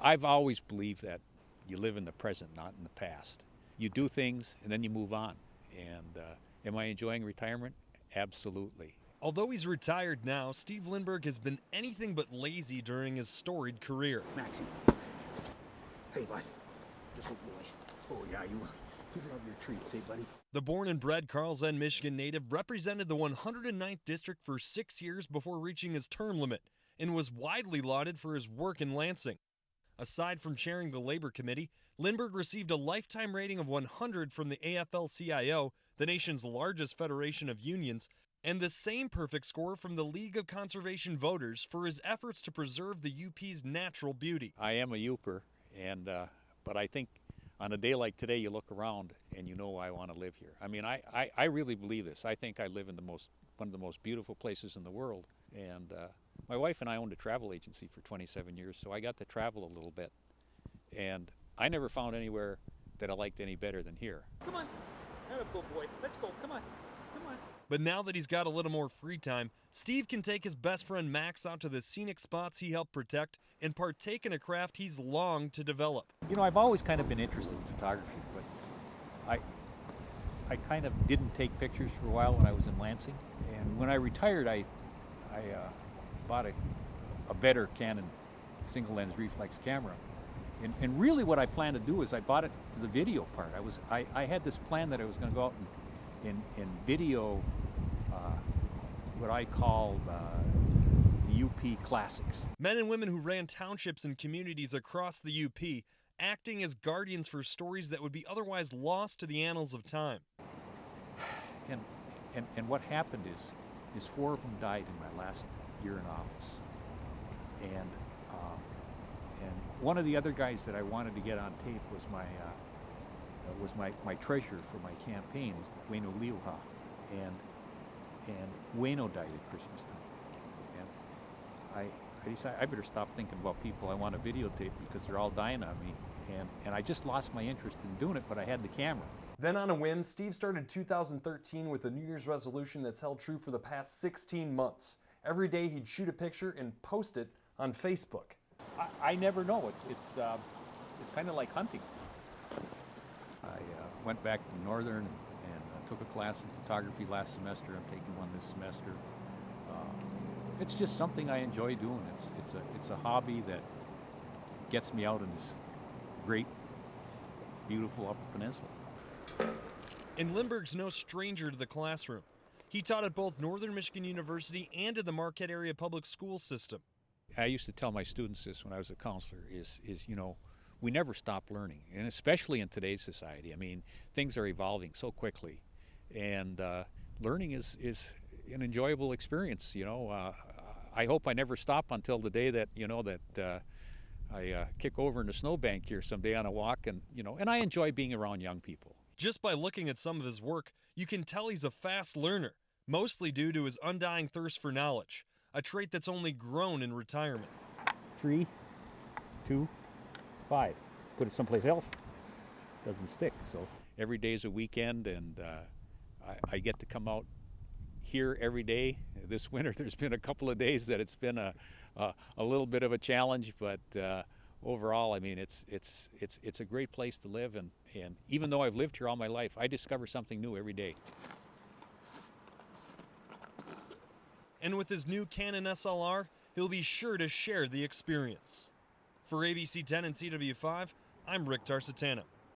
I've always believed that you live in the present, not in the past. You do things and then you move on. And am I enjoying retirement? Absolutely. Although he's retired now, Steve Lindberg has been anything but lazy during his storied career. Maxie. Hey, bud. This little boy. Oh, yeah, you love your treats, hey, buddy? The born and bred Carl's End, Michigan native represented the 109th District for 6 years before reaching his term limit and was widely lauded for his work in Lansing. Aside from chairing the Labor Committee, Lindberg received a lifetime rating of 100 from the AFL-CIO, the nation's largest federation of unions, and the same perfect score from the League of Conservation Voters for his efforts to preserve the UP's natural beauty. I am a Youper, but I think on a day like today, you look around and you know I want to live here. I mean, I really believe this. I think I live in one of the most beautiful places in the world. And my wife and I owned a travel agency for 27 years, so I got to travel a little bit. And I never found anywhere that I liked any better than here. Come on. Have a good boy. Let's go. Come on. Come on. But now that he's got a little more free time, Steve can take his best friend Max out to the scenic spots he helped protect and partake in a craft he's longed to develop. You know, I've always kind of been interested in photography, but I kind of didn't take pictures for a while when I was in Lansing. And when I retired, I bought a better Canon single lens reflex camera. And really what I planned to do is I bought it for the video part. I had this plan that I was going to go out and video what I call the UP classics. Men and women who ran townships and communities across the UP, acting as guardians for stories that would be otherwise lost to the annals of time. And what happened is 4 of them died in my last year in office. And one of the other guys that I wanted to get on tape was my treasurer for my campaign, is Wayno Liuha. And Wayno died at Christmas time. And I decided I better stop thinking about people I want to videotape because they're all dying on me. And I just lost my interest in doing it, but I had the camera. Then on a whim, Steve started 2013 with a New Year's resolution that's held true for the past 16 months. Every day he'd shoot a picture and post it on Facebook. I never know. It's kind of like hunting. I went back to Northern and took a class in photography last semester. I'm taking one this semester. It's just something I enjoy doing. It's a hobby that gets me out in this great, beautiful Upper Peninsula. And Lindberg's no stranger to the classroom. He taught at both Northern Michigan University and in the Marquette area public school system. I used to tell my students this when I was a counselor, is you know, we never stop learning, and especially in today's society. I mean, things are evolving so quickly, and learning is an enjoyable experience. You know, I hope I never stop until the day that, you know, that I kick over in the snowbank here someday on a walk, and you know, and I enjoy being around young people. Just by looking at some of his work, you can tell he's a fast learner, mostly due to his undying thirst for knowledge, a trait that's only grown in retirement. 3, 2, 5. Put it someplace else, doesn't stick. So every day's a weekend, and I get to come out here every day. This winter, there's been a couple of days that it's been a little bit of a challenge, but overall, I mean, it's a great place to live, and even though I've lived here all my life, I discover something new every day. And with his new Canon SLR, he'll be sure to share the experience. For ABC 10 and CW5, I'm Rick Tarsitano.